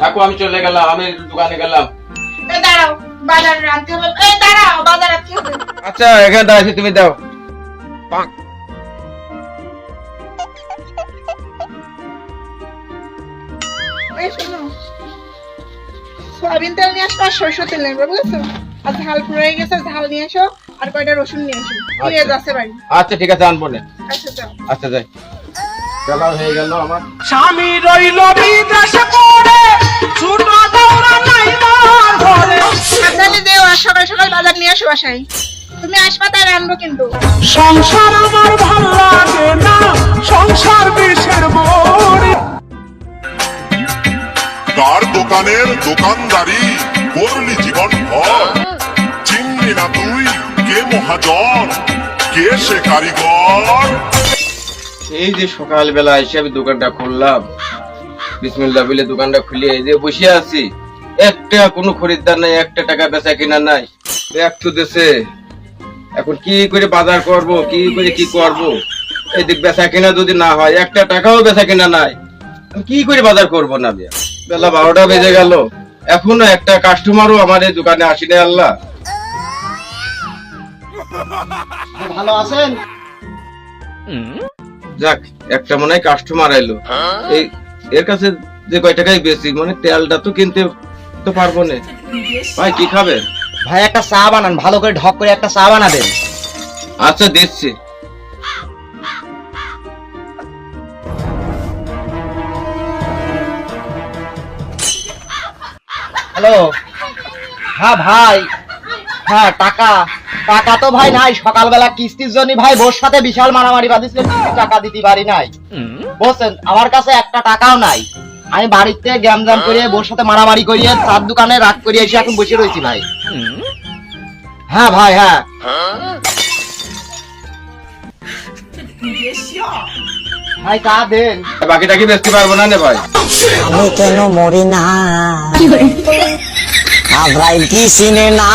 কাকু আমি চলে গেলাম, আমি দোকানে গেলাম। এই দাঁড়াও, বাজার রাখতে হবে। এই দাঁড়াও, বাজার রাখতে হবে। আচ্ছা এখানে দাঁড়াইছি, তুমি দাও। এই শোনো, সয়াবিন তেল নিয়ে আসো আর সরষের তেল নেবে, বুঝেছো? আর ঝাল পুড়ে গেছে, ঝাল নিয়ে এসো আর কয়টা রসুন নিয়ে এসো। পেঁয়াজ আছে বাড়ি। আচ্ছা ঠিক আছে, আনবো না। আচ্ছা যাও। আচ্ছা যাই। বেলা হয়ে গেল আমার। স্বামী রইল বিদেশে পড়ে, ছোট দৌড়া নাই মার ঘরে। সাবধানে যেও আর সকাল সকাল বাজার নিয়ে আসো বাসায়। তুমি আসবা তাই আনবো কিন্তু। সংসার আমার ভাল লাগে না, সংসার বিষের বড়ি। কার দোকানের দোকানদারি করলি জীবন ভর, চিনলি না তুই কে মহাজন, কে সে কারিগর। এই যে সকালবেলা এসে আমি দোকানটা খুললাম, বিসমিল্লাহ বলে দোকানটা খুলে এই যে বসে আছি, একটা কোনো খরিদ্দার নাই, একটা টাকা বেচা কিনা নাই। একটু দেশে এখন কি করে বাজার করব, কি করে কি করব? এই দিক বেচা কিনা যদি না হয়, একটা টাকাও বেচা কিনা নাই, আমি কি করে বাজার করব না? বেলা 12টা বেজে গেল, এখনো একটা কাস্টমারও আমার এই দোকানে আসেনি। আল্লাহ, ভালো আছেন? যাক একটা মনে হয় কাস্টমার এলো। এই এর কাছে যে কয় টাকায় বেশি, মানে তেলটা তো কিনতে তো পারবো না। ভাই কি খাবেন? ভাই একটা চা বানান, ভালো করে ঢক করে একটা চা বানাবেন। আচ্ছা দিচ্ছি। হ্যালো, হ্যাঁ ভাই, হ্যাঁ টাকা টাকা তো ভাই নাই। সকালবেলা কিস্তির জন্য ভাই বোর সাথে বিশাল মারামারি বাঁধিয়েছিলেন, টাকা দিতে পারি নাই। বলছেন আমার কাছে একটা টাকাও নাই। আমি বাড়িতে গ্যামজাম করে বোর সাথে মারামারি করিয়ে চার দোকানে রাগ করিয়ে এসে এখন বসে রয়েছি ভাই। হ্যাঁ ভাই, হ্যাঁ ভাই তা দেন। বাকিটা কি বেচতে পারবো না নে ভাই? আমি কেন মরি না, আব্রাইল কি চিনে না।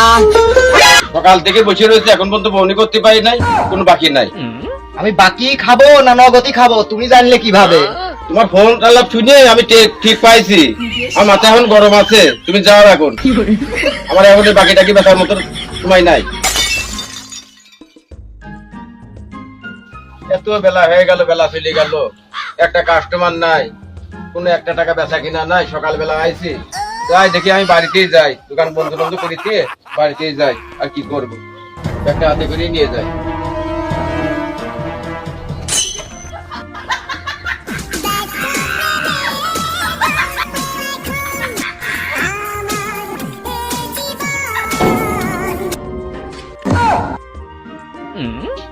সকাল থেকে বসে রয়েছে, এখন পর্যন্ত বউনি করতে পারি নাই, কোনো বাকি নাই। আমি বাকি খাবো না নগদই খাবো তুমি জানলে কিভাবে? তোমার ফোন আলাপ শুনে আমি ঠিক পাইছি। আমার মাথা এখন গরম আছে, তুমি যাও এখন। আমার এখন এই বাকিটা কি বেচার মতো সময় নাই। এত বেলা হয়ে গেল, বেলা চলে গেল, একটা কাস্টমার নাই, কোনো একটা টাকা বেচা কিনা নাই। সকালবেলা আইছি, যাই দেখি আমি বাড়িতেই যাই, দোকান বন্ধ বন্ধ করে দিয়ে বাড়িতেই যাই। আর কি করবো, একটা হাতে করে নিয়ে যাই।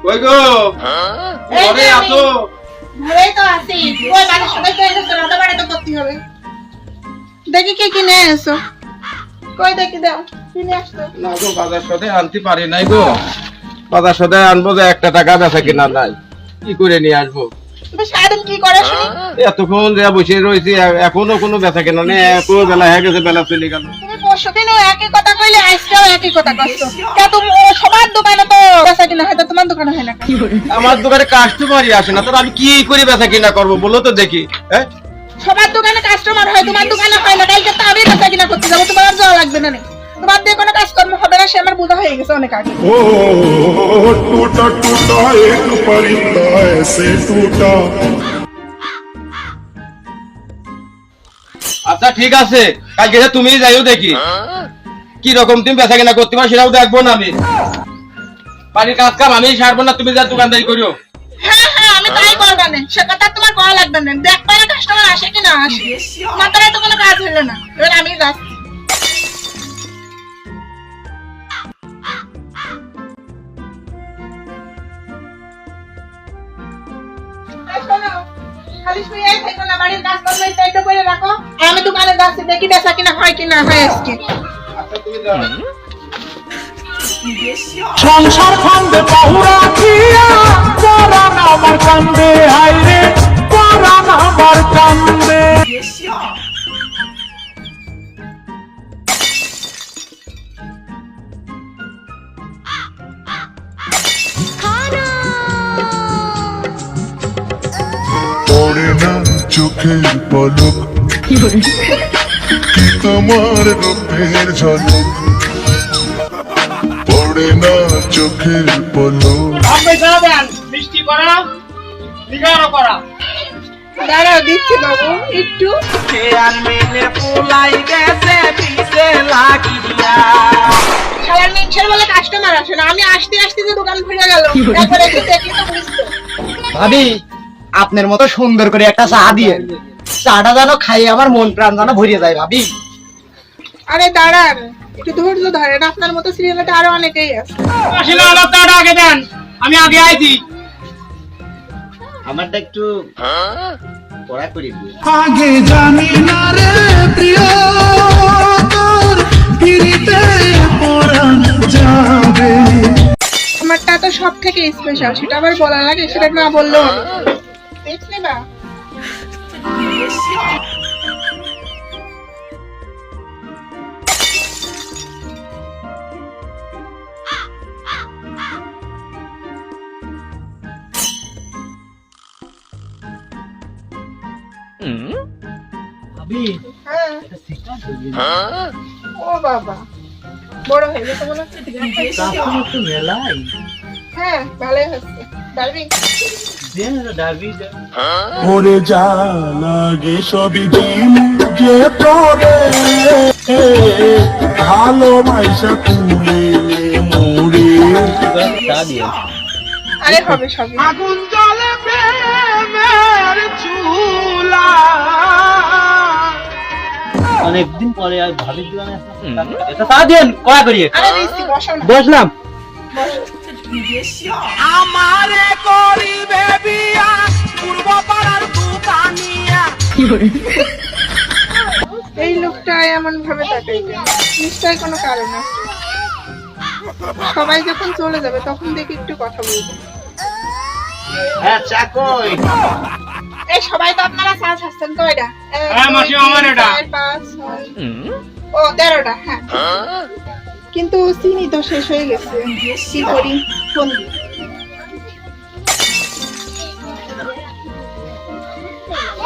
কই গো, ঘরে আসো। ঘরেই তো আছি। ওই বাজার সদাই তো এসে রান্না বাড়া তো করতে হবে। দেখি কি কিনে এসো। কই দেখি দাও, কিনে আসতো। না গো, বাজার সদাই আনতে পারি নাই গো। বাজার সদাই আনবো যে একটা টাকা বেচা কিনা নাই, কি করে নিয়ে আসবো? তুমি সারাদিন কি করে শুনি? এতক্ষণ যে বসে রয়েছি, এখনো কোনো বেচা কিনা নেই। এত বেলা হয়ে গেছে, বেলা চলে গেল। তুমি পরশুদিনও একই কথা কইলে, আজকেও একই কথা কইছো। কে তুমি সবার দোকানে তো বেচা কিনা হয়, তো তোমার দোকানে হয় না কেন? আমার দোকানে কাস্টমারই আসে না, তো আমি কি করে বেচা কিনা করবো বলো তো দেখি? হ্যাঁ, সবার দোকানে কাস্টমার হয়, তোমার দোকানে হয় না। কালকে তো আমি বেচা কিনা করতে যাবো, তোমার আর যাওয়া লাগবে না। তোমার দিয়ে কোনো কাজকর্ম হবে না, সে আমার বোঝা হয়ে গেছে অনেক আগে। ओ टूटा टूटा एक परिंदा ऐसे टूटा। আচ্ছা ঠিক আছে, কালকে তুমি যাইও দেখি কি রকম তুমি বেচা কিনা করতে পারো, সেটাও দেখবো না আমি। বাড়ির কাজ কাম আমি সারবো না, তুমি যা দোকানদারি করিও। হ্যাঁ হ্যাঁ, আমি তাই করবো না, সে কথা তোমার কওয়া লাগবে না। দেখ পারে কাস্টমার আসে কি না আসে, তোমার দ্বারাই তো কোনো কাজ হলো না। এবার আমি যাচ্ছি। এই শোনো, খালি শুয়েই থেকো না, বাড়ির কাজকর্ম একটু করে রাখো। আর আমি দোকানে যাচ্ছি, দেখি বেচা কিনা হয় কি না হয় আজকে। আচ্ছা তুমি যাও। সংসার খান্দে বহুরা দিয়া, পরাণ আমার কান্দে, হাইরে পরাণ আমার কান্দে। পড়ে না চোখের পলক, কি তোমার রূপের ঝলক পড়ে না চোখের পলক আপনি যাবেন মিষ্টি করা দিগারো করা দাঁড়াও দিচ্ছি বাবু একটু। চেয়ারম্যানের পোলাই গেছে পিছে লাগিয়া শালার মেনছের বলে কাস্টমার আসে না, আমি আসতে আসতে যে দোকান খুলে গেল, একবার একটু দেখি তো বুঝতো। ভাবি আপনার মতো সুন্দর করে একটা চা দিয়ে চাটা যেন খাই আমার মন প্রাণ যেন ভরিয়ে যায় ভাবি। আরে দাঁড়ান একটু ধৈর্য ধরেন, আপনার মতো সিরিয়ালটা আরো অনেকেই আছে। আসলে আলাদাটা আগে দেন, আমি আগে আইছি। আমারটা একটু পড়া করে দিন। আগে জানি না রে প্রিয় তোর ফিরিতে পরাণ যাবে। আমারটা তো সব থেকে স্পেশাল, সেটা আবার বলা লাগে, সেটা না বললেও হবে। দেখলে বা ভাবি হ্যাঁ। ও বাবা বড় হয়ে গেছে মনে হচ্ছে। একটু মেলাই হ্যাঁ ভালোই হচ্ছে। ডালবি ওরে যা লাগে সবই দিন যে তোরে ভালোবাসা তুলে মোরে আরে হবে সবই। আগুন জ্বলে প্রেমের চুলা অনেকদিন পরে আর ভাবি দিলাম এটা চা দেন কয়া করিয়ে আরে দিচ্ছি বসো না। বসলাম। আমারে করিবে বিয়া পূর্ব পাড়ার দোকানিয়া এই লোকটা এমন ভাবে তাকাই কেন? নিশ্চয়ই কোনো কারণ আছে। সবাই যখন চলে যাবে তখন দেখি একটু কথা বলবো। হ্যাঁ চাকই এই সবাই তো আপনারা চা খাচ্ছেন তো এটা? হ্যাঁ, মাসি, আমার এটা। 4, 5, 6 ও 13টা। হ্যাঁ কিন্তু চিনি তো শেষ হয়ে গেছে, কি করি? ফোন দিই।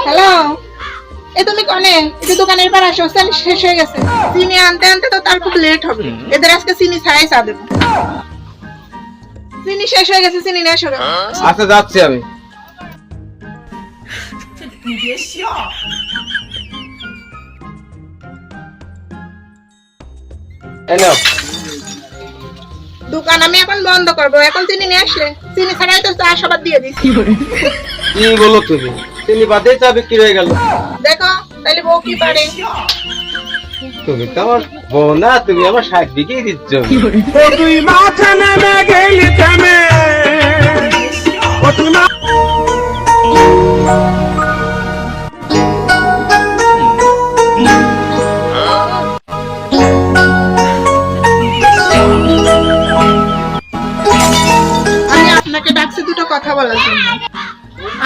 হ্যালো এ তুমি কনে? একটু দোকানের পর আসো, চিনি শেষ হয়ে গেছে। চিনি আনতে আনতে তো তার খুব লেট হবে। এদের আজকে চিনি ছাড়াই চা দেবো। চিনি শেষ হয়ে গেছে, চিনি নিয়ে আসো। আচ্ছা যাচ্ছি আমি। এই নাও। দোকান আমি এখন বন্ধ করবো, এখন চিনি নিয়ে আসলে চিনি ছাড়াই তো চা সবার দিয়ে দিচ্ছি। কি বলো তুমি? চিনি বাদে চা বিক্রি হয়ে গেল। দেখো তাহলে বউ কি পারে। তুমি তো আমার বউ না, তুমি আমার শাক বিক্রি দিচ্ছ। ও তুই মাথা নেমে গেলি থেমে ও তুই আমি আপনাকে ডাকছি দুটো কথা বলার জন্য।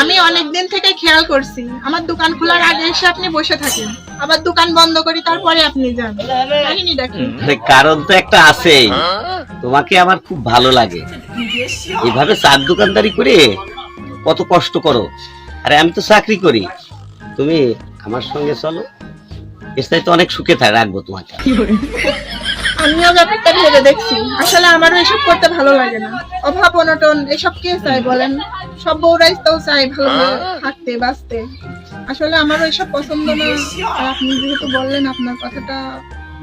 আমি অনেকদিন থেকে খেয়াল করছি আমার দোকান খোলার আগে এসে আপনি বসে থাকেন, আবার দোকান বন্ধ করি তারপরে আপনি যান। কাহিনী ডাকি। কারণ তো একটা আছে, তোমাকে আমার খুব ভালো লাগে। এভাবে চার দোকানদারি করে কত কষ্ট করো, আরে আমি তো চাকরি করি। তুমি আমার সঙ্গে চলো, এটাই তো অনেক সুখে রাখবো তোমাকে। আমিও ব্যাপারটা ভেবে দেখছি, আসলে আমারও এসব করতে ভালো লাগে না। অভাব অনটন এসব কে চায় বলেন? সব বউরাই তো চায় ভালোভাবে থাকতে বাঁচতে। আসলে আমারও এসব পছন্দ না। আর আপনি যেহেতু বললেন আপনার কথাটা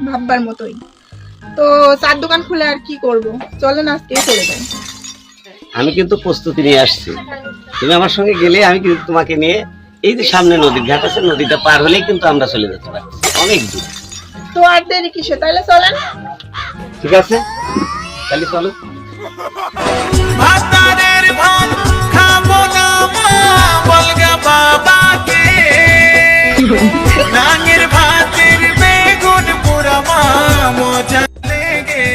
ভাববার মতোই, তো চার দোকান খুলে আর কি করব, চলেন আজকে চলে যাই। আমি কিন্তু প্রস্তুতি নিয়ে আসছি, তুমি আমার সঙ্গে গেলে আমি কিন্তু তোমাকে নিয়ে এই যে সামনে নদীর ঘাট আছে, নদীটা পার হলেই কিন্তু আমরা চলে যেতে পারি অনেক দূর। তো আর দেরি কিসে, তাহলে চলেন। ঠিক আছে তাহলে চলো। ভাতারের ভাত খাবো না মা বলগা বাবাকে নাঙের ভাতের বেগুন পুরা মা মজা লেগে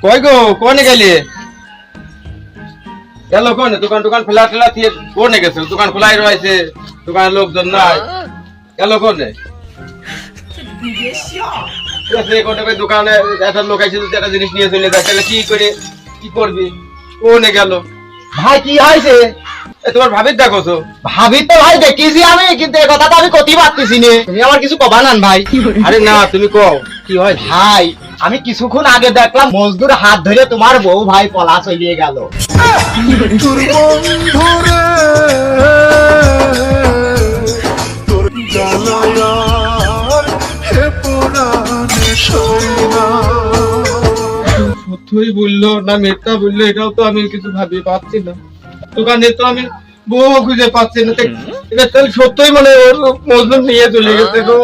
কই গো, কোনে গেলি? গেল কোনে? দোকান টোকান খোলা ঠেলা দিয়ে কোনে গেছে? দোকান খোলাই রয়েছে, দোকানের লোকজন নাই। গেল কোনে? ঠিক আছে, কোনে কই দোকানে একটা লোক এসে যদি একটা জিনিস নিয়ে চলে যায় তাহলে কি করে? কি করবি? কোনে গেল? ভাই কি হয়েছে? এ তোমার ভাবির দেখো তো। ভাবি তো ভাই দেখিছি আমি, কিন্তু এই কথাটা আমি কতি পারতেছি নে। তুমি আমার কিছু কবা নান ভাই। আরে না, তুমি কও কি হয়? ভাই আমি কিছুক্ষণ আগে দেখলাম মজদুর হাত ধরে তোমার বউ ভাই পলা চলিয়ে গেল। তোর বন্ধুরে তোর জ্বালায়ার হে পুরানে সইনা সত্যই বললো না মিথ্যা বললো এটাও তো আমি কিছু ভাবি পাচ্ছি না। দোকানে তো আমি বউ খুঁজে পাচ্ছি না। এটা তাহলে সত্যই মানে ওর মজনু নিয়ে চলে গেছে গো।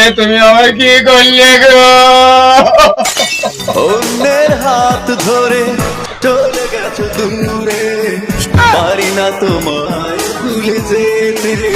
এ তুমি আমার কি করলে গো? অন্যের হাত ধরে চলে গেছো দূরে, পারি না তোমায় ভুলে যেতে রে।